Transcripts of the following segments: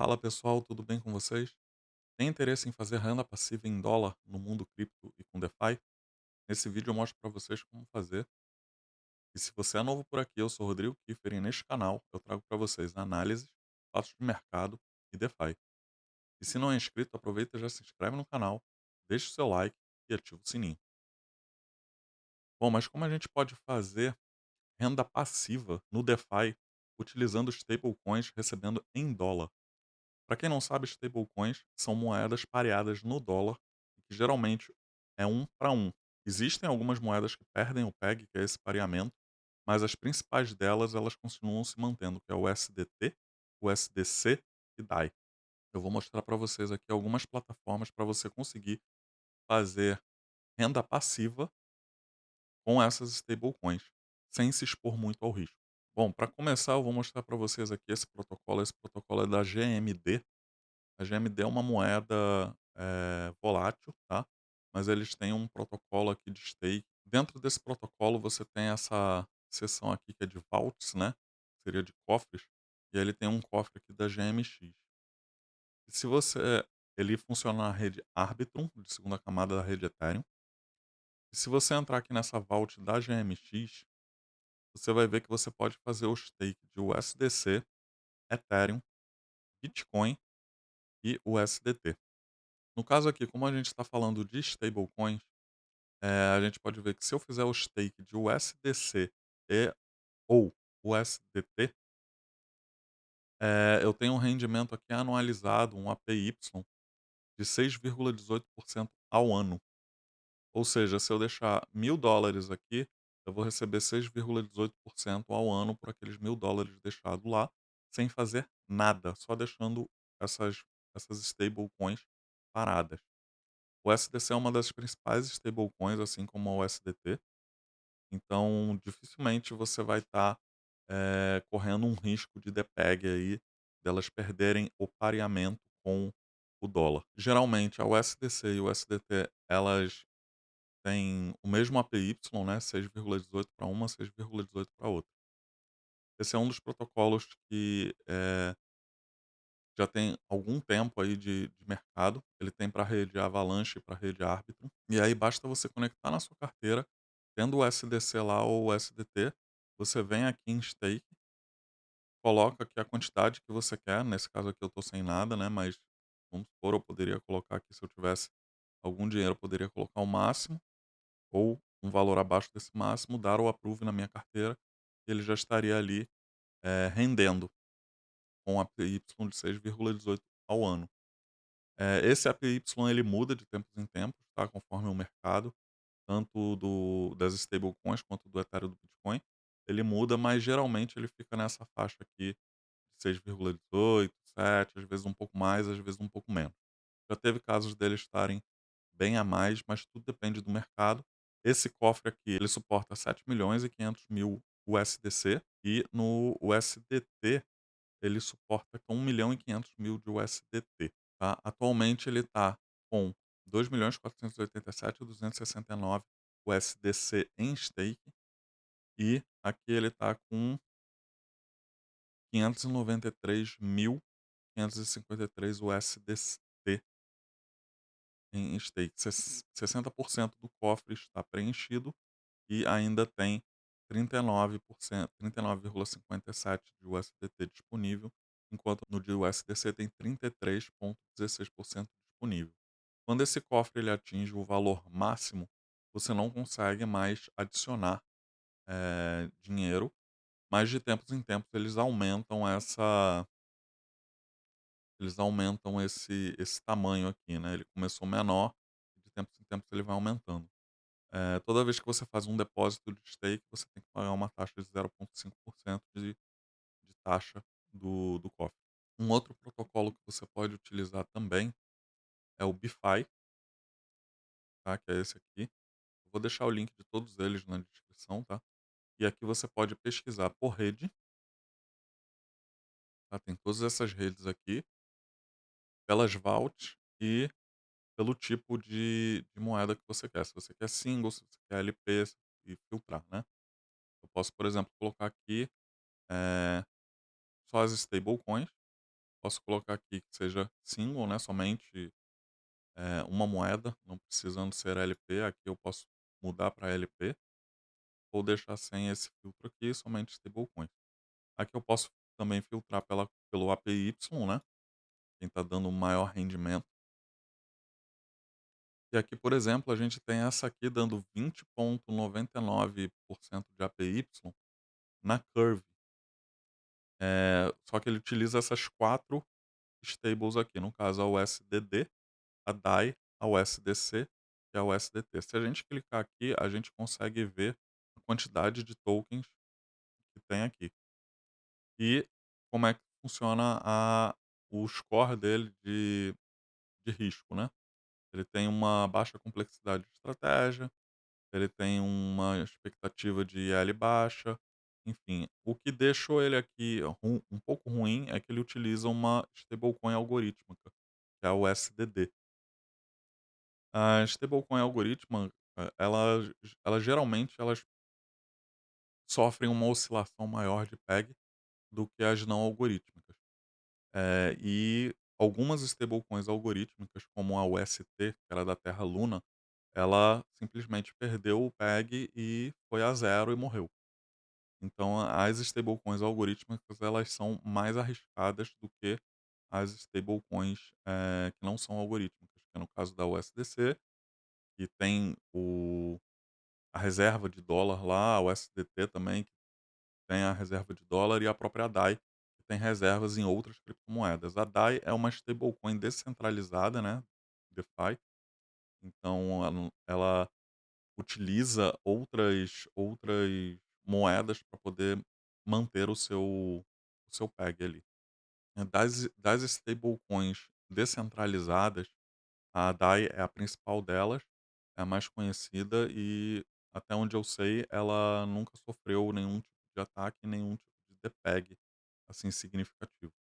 Fala pessoal, tudo bem com vocês? Tem interesse em fazer renda passiva em dólar no mundo cripto e com DeFi? Nesse vídeo eu mostro para vocês como fazer. E se você é novo por aqui, eu sou o Rodrigo Kiffer e neste canal eu trago para vocês análises, fatos de mercado e DeFi. E se não é inscrito, aproveita e já se inscreve no canal, deixa o seu like e ativa o sininho. Bom, mas como a gente pode fazer renda passiva no DeFi utilizando stablecoins recebendo em dólar? Para quem não sabe, stablecoins são moedas pareadas no dólar, que geralmente é um para um. Existem algumas moedas que perdem o peg, que é esse pareamento, mas as principais delas elas continuam se mantendo, que é o USDT, o USDC e DAI. Eu vou mostrar para vocês aqui algumas plataformas para você conseguir fazer renda passiva com essas stablecoins, sem se expor muito ao risco. Bom, para começar, eu vou mostrar para vocês aqui esse protocolo. Esse protocolo é da GMD. A GMD é uma moeda, volátil, tá, mas eles têm um protocolo aqui de stake. Dentro desse protocolo você tem essa seção aqui que é de vaults, né, seria de cofres, e aí ele tem um cofre aqui da GMX. E se você ele funciona na rede Arbitrum, de segunda camada da rede Ethereum. E se você entrar aqui nessa vault da GMX, você vai ver que você pode fazer o stake de USDC, Ethereum, Bitcoin e USDT. No caso aqui, como a gente está falando de stablecoins, a gente pode ver que se eu fizer o stake de USDC e ou USDT, eu tenho um rendimento aqui anualizado, um APY, de 6,18% ao ano. Ou seja, se eu deixar $1.000 aqui, eu vou receber 6,18% ao ano por aqueles $1.000 deixado lá, sem fazer nada, só deixando essas stablecoins paradas. O USDC é uma das principais stablecoins, assim como a USDT, então dificilmente você vai estar, correndo um risco de depeg aí, delas perderem o pareamento com o dólar. Geralmente a USDC e o USDT elas têm o mesmo APY, né, 6,18 para uma, 6,18 para outra. Esse é um dos protocolos que, já tem algum tempo aí de mercado. Ele tem para rede Avalanche e para rede Arbitrum. E aí basta você conectar na sua carteira, tendo o SDC lá ou o SDT, você vem aqui em stake, coloca aqui a quantidade que você quer. Nesse caso aqui eu estou sem nada, né? Mas vamos supor, eu poderia colocar aqui, se eu tivesse algum dinheiro, eu poderia colocar o máximo ou um valor abaixo desse máximo, dar o approve na minha carteira, e ele já estaria ali rendendo com a APY de 6,18 ao ano. Esse APY ele muda de tempos em tempos, tá, conforme o mercado, tanto das stablecoins quanto do Ethereum e do Bitcoin. Ele muda, mas geralmente ele fica nessa faixa aqui de 6,18, 7, às vezes um pouco mais, às vezes um pouco menos. Já teve casos deles estarem bem a mais, mas tudo depende do mercado. Esse cofre aqui, ele suporta 7.500.000 USDC e no USDT ele suporta com 1.500.000 de USDT, tá. Atualmente ele está com 2.487.269 USDC em stake, e aqui ele está com 593.553 USDT em stake. 60% do cofre está preenchido e ainda tem 39%, 39,57 de USDT disponível, enquanto no de USDC tem 33,16% disponível. Quando esse cofre ele atinge o valor máximo, você não consegue mais adicionar dinheiro, mas de tempos em tempos eles aumentam esse tamanho aqui, né? Ele começou menor e de tempos em tempos ele vai aumentando. Toda vez que você faz um depósito de stake, você tem que pagar uma taxa de 0,5% de taxa do cofre. Um outro protocolo que você pode utilizar também é o BeFi, tá? Que é esse aqui. Eu vou deixar o link de todos eles na descrição, tá? E aqui você pode pesquisar por rede, tá? Tem todas essas redes aqui, pelas vaults e pelo tipo de moeda que você quer. Se você quer single, se você quer LP e filtrar, né? Eu posso, por exemplo, colocar aqui só as stablecoins, Posso colocar aqui que seja single, né, somente, uma moeda, não precisando ser LP, aqui eu posso mudar para LP, ou deixar sem esse filtro aqui, somente stablecoin. Aqui eu posso também filtrar pelo APY, né, quem está dando maior rendimento. E aqui, por exemplo, a gente tem essa aqui dando 20,99% de APY na Curve. Só que ele utiliza essas 4 stables aqui, no caso a USDD, a DAI, a USDC e a USDT. Se a gente clicar aqui, a gente consegue ver a quantidade de tokens que tem aqui. E como é que funciona o score dele de risco, né. Ele tem uma baixa complexidade de estratégia, ele tem uma expectativa de L baixa, enfim. O que deixou ele aqui um pouco ruim é que ele utiliza uma stablecoin algorítmica, que é a USDD. A stablecoin algorítmica, ela geralmente elas sofrem uma oscilação maior de peg do que as não algorítmicas. E algumas stablecoins algorítmicas, como a UST, que era da Terra Luna, ela simplesmente perdeu o peg e foi a zero e morreu. Então as stablecoins algorítmicas elas são mais arriscadas do que as stablecoins, que não são algorítmicas, que é no caso da USDC, que tem a reserva de dólar lá, a USDT também, que tem a reserva de dólar, e a própria DAI, que tem reservas em outras criptomoedas. A DAI é uma stablecoin descentralizada, né, DeFi, então ela utiliza outras moedas para poder manter o seu peg ali. Das stablecoins descentralizadas, a DAI é a principal delas, é a mais conhecida e, até onde eu sei, ela nunca sofreu nenhum tipo de ataque, nenhum tipo de depeg, assim, significativo.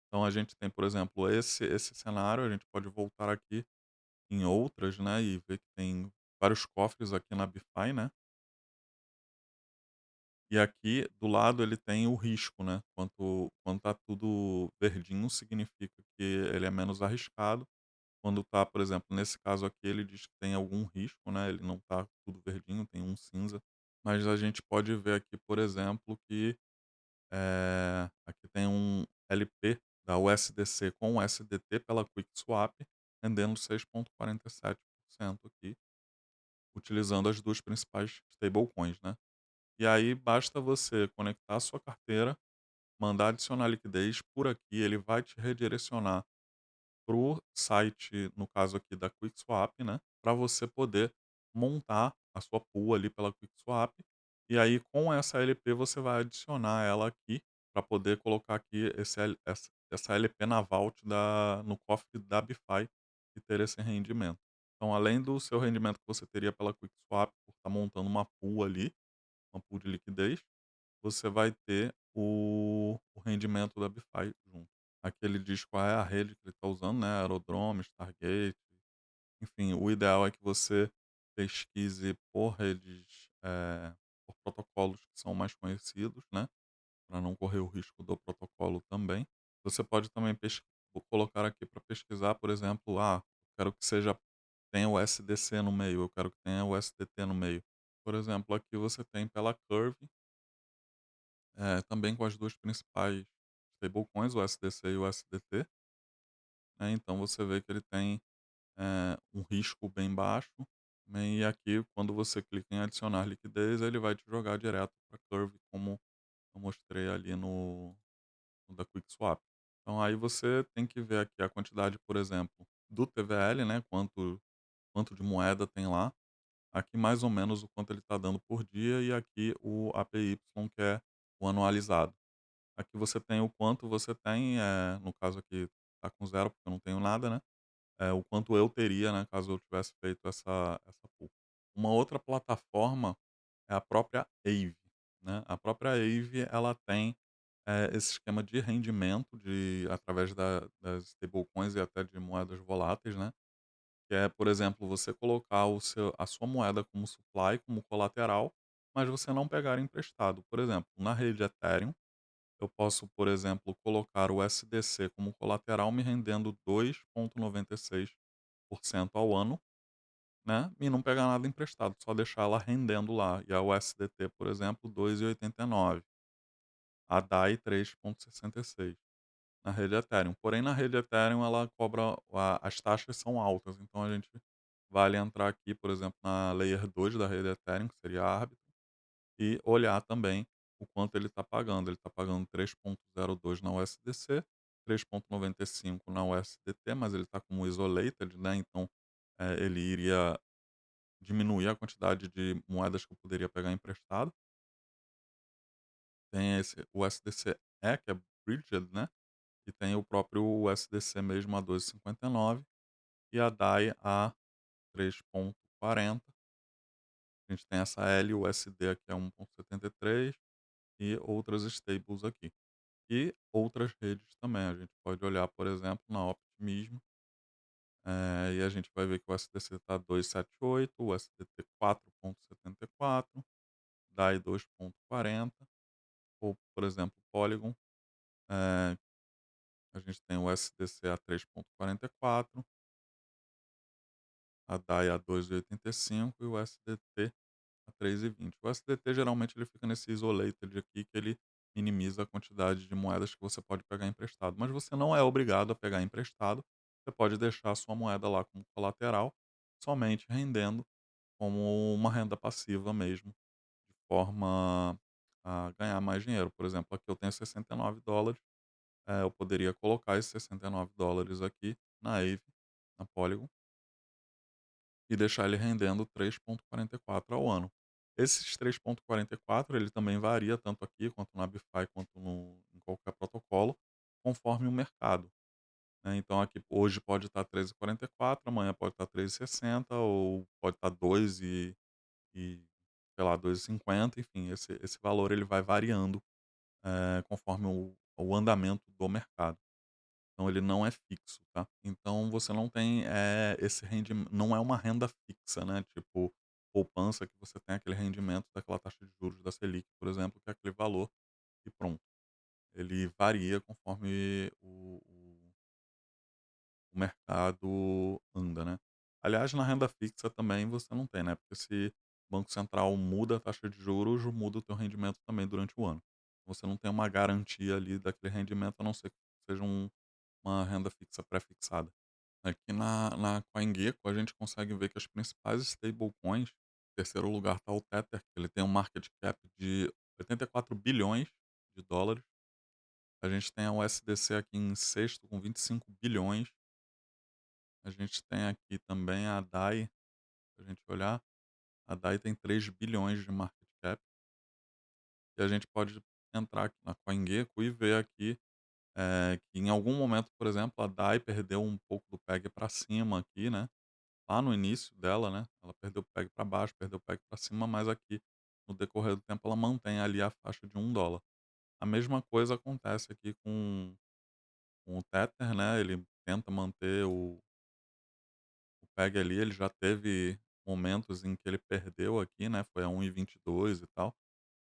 Então a gente tem, por exemplo, esse cenário, a gente pode voltar aqui em outras, né, e ver que tem vários cofres aqui na BeFi, né. E aqui do lado ele tem o risco, né, quando tá tudo verdinho significa que ele é menos arriscado, quando tá, por exemplo, nesse caso aqui ele diz que tem algum risco, né, ele não tá tudo verdinho, tem um cinza, mas a gente pode ver aqui, por exemplo, que, aqui tem um LP da USDC com USDT pela QuickSwap, rendendo 6,47% aqui, utilizando as 2 principais stablecoins, né. E aí basta você conectar a sua carteira, mandar adicionar liquidez, por aqui ele vai te redirecionar para o site, no caso aqui da QuickSwap, né, para você poder montar a sua pool ali pela QuickSwap, e aí com essa LP você vai adicionar ela aqui, para poder colocar aqui essa LP na vault no cofre da BeFi e ter esse rendimento. Então, além do seu rendimento que você teria pela QuickSwap, por estar montando uma pool ali, uma pool de liquidez, você vai ter o rendimento da BeFi junto. Aqui ele diz qual é a rede que ele está usando, né, Aerodrome, Stargate, enfim, o ideal é que você pesquise por redes, por protocolos que são mais conhecidos, né, para não correr o risco do protocolo também. Você pode também vou colocar aqui para pesquisar, por exemplo, quero que tenha o SDC no meio, eu quero que tenha o SDT no meio. Por exemplo, aqui você tem pela Curve, também com as 2 principais stablecoins, o SDC e o SDT, né, então você vê que ele tem, um risco bem baixo, né, e aqui quando você clica em adicionar liquidez, ele vai te jogar direto para a Curve, como eu mostrei ali no da QuickSwap. Então aí você tem que ver aqui a quantidade, por exemplo, do TVL, né, quanto de moeda tem lá, aqui mais ou menos o quanto ele está dando por dia, e aqui o APY, que é o anualizado. Aqui você tem o quanto você tem, no caso aqui tá com zero porque eu não tenho nada, né, o quanto eu teria, né, caso eu tivesse feito essa pool. Uma outra plataforma é a própria Aave, né. A própria Aave ela tem, esse esquema de rendimento através das stablecoins e até de moedas voláteis, né, que é, por exemplo, você colocar a sua moeda como supply, como colateral, mas você não pegar emprestado. Por exemplo, na rede Ethereum, eu posso, por exemplo, colocar o SDC como colateral me rendendo 2,96% ao ano, né, e não pegar nada emprestado, só deixar ela rendendo lá. E a USDT, por exemplo, 2,89, a DAI 3,66 na rede Ethereum. Porém, na rede Ethereum ela cobra as taxas são altas, então a gente vale entrar aqui, por exemplo, na Layer 2 da rede Ethereum, que seria a Arbitrum, e olhar também o quanto ele está pagando. Ele está pagando 3,02 na USDC, 3,95 na USDT, mas ele está como isolated, né? Então ele iria diminuir a quantidade de moedas que eu poderia pegar emprestado. Tem esse USDC-E, que é bridged, né? E tem o próprio USDC mesmo a 2,59 e a DAI a 3,40. A gente tem essa LUSD aqui a 1,73 e outras stables aqui. E outras redes também. A gente pode olhar, por exemplo, na Optimismo, e a gente vai ver que o USDC está 2,78, o USDT 4,74, DAI 2,40, ou, por exemplo, Polygon, eh, a gente tem o USDC a 3,44, a DAI a 2,85 e o USDT a 3,20. O USDT geralmente ele fica nesse isolated aqui que ele minimiza a quantidade de moedas que você pode pegar emprestado, mas você não é obrigado a pegar emprestado, você pode deixar a sua moeda lá como colateral, somente rendendo como uma renda passiva mesmo, de forma a ganhar mais dinheiro. Por exemplo, aqui eu tenho US$ 69, eu poderia colocar esses US$ 69 aqui na Aave, na Polygon, e deixar ele rendendo 3,44 ao ano. Esses 3,44 ele também varia tanto aqui quanto na Bify quanto em qualquer protocolo, conforme o mercado, né. Então aqui hoje pode estar 3,44, amanhã pode estar 3,60 ou pode estar 2 e sei lá, 2,50, enfim, esse valor ele vai variando, conforme o andamento do mercado. Então ele não é fixo, tá. Então você não tem, esse rendimento, não é uma renda fixa, né, tipo poupança que você tem aquele rendimento daquela taxa de juros da Selic, por exemplo, que é aquele valor e pronto. Ele varia conforme o mercado anda, né. Aliás, na renda fixa também você não tem, né, porque se o Banco Central muda a taxa de juros, muda o teu rendimento também durante o ano. Você não tem uma garantia ali daquele rendimento, a não ser que seja uma renda fixa pré-fixada. Aqui na CoinGecko a gente consegue ver que as principais stablecoins, em terceiro lugar está o Tether, que ele tem um market cap de 84 bilhões de dólares. A gente tem a USDC aqui em sexto com 25 bilhões. A gente tem aqui também a DAI, se a gente olhar, a DAI tem 3 bilhões de market cap. E a gente pode entrar aqui na CoinGecko e ver aqui que em algum momento, por exemplo, a DAI perdeu um pouco do peg para cima aqui, né? Lá no início dela, né, ela perdeu o peg para baixo, perdeu o peg para cima, mas aqui no decorrer do tempo ela mantém ali a faixa de US$ 1. A mesma coisa acontece aqui com o Tether, né, ele tenta manter o peg ali, ele já teve momentos em que ele perdeu aqui, né, foi a 1,22 e tal,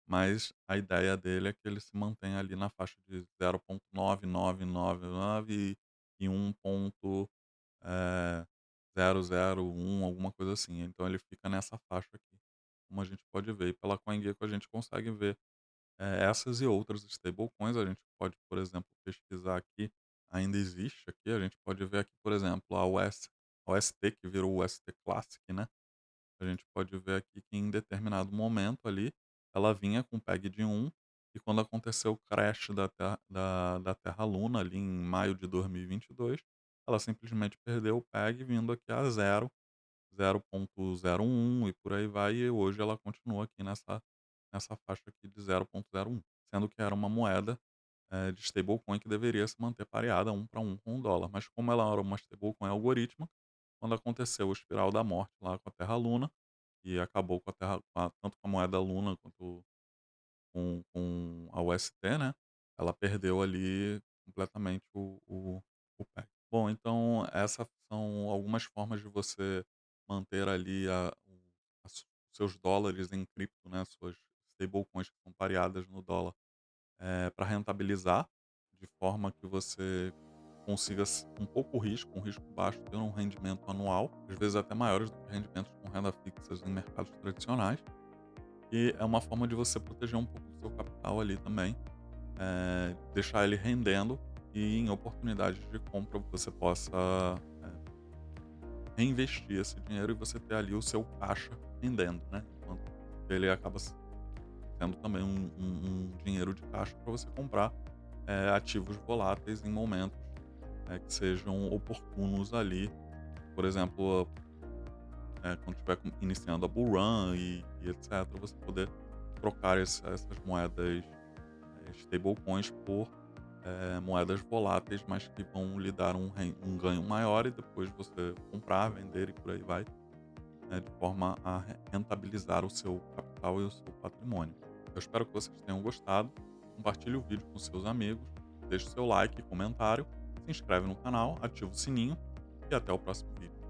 mas a ideia dele é que ele se mantenha ali na faixa de 0,9999 e 0,01, alguma coisa assim. Então ele fica nessa faixa aqui, como a gente pode ver. E pela CoinGecko a gente consegue ver essas e outras stablecoins. A gente pode, por exemplo, pesquisar aqui, ainda existe aqui, a gente pode ver aqui, por exemplo, a UST, que virou o UST Classic, né? A gente pode ver aqui que em determinado momento ali, ela vinha com peg de 1, e quando aconteceu o crash da Terra Luna, ali em maio de 2022, ela simplesmente perdeu o peg, vindo aqui a 0,01 e por aí vai, e hoje ela continua aqui nessa faixa aqui de 0,01, sendo que era uma moeda de stablecoin que deveria se manter pareada 1 para 1 com o dólar. Mas como ela era uma stablecoin algorítmica, quando aconteceu o espiral da morte lá com a Terra Luna, e acabou com a Terra, tanto com a moeda Luna quanto com a UST, né? Ela perdeu ali completamente o peg. Bom, então essas são algumas formas de você manter ali os seus dólares em cripto, né? Suas stablecoins que são pareadas no dólar, para rentabilizar, de forma que você consiga com pouco risco, um risco baixo, ter um rendimento anual, às vezes até maiores do que rendimentos com renda fixas em mercados tradicionais. E é uma forma de você proteger um pouco do seu capital ali também, deixar ele rendendo e em oportunidades de compra você possa reinvestir esse dinheiro e você ter ali o seu caixa rendendo, né? Enquanto ele acaba sendo também um dinheiro de caixa para você comprar ativos voláteis em momentos que sejam oportunos ali. Por exemplo, quando estiver iniciando a bull run e etc., você poder trocar essas moedas stablecoins por moedas voláteis, mas que vão lhe dar um ganho maior e depois você comprar, vender e por aí vai, de forma a rentabilizar o seu capital e o seu patrimônio. Eu espero que vocês tenham gostado. Compartilhe o vídeo com seus amigos, deixe seu like e comentário, se inscreve no canal, ativa o sininho e até o próximo vídeo.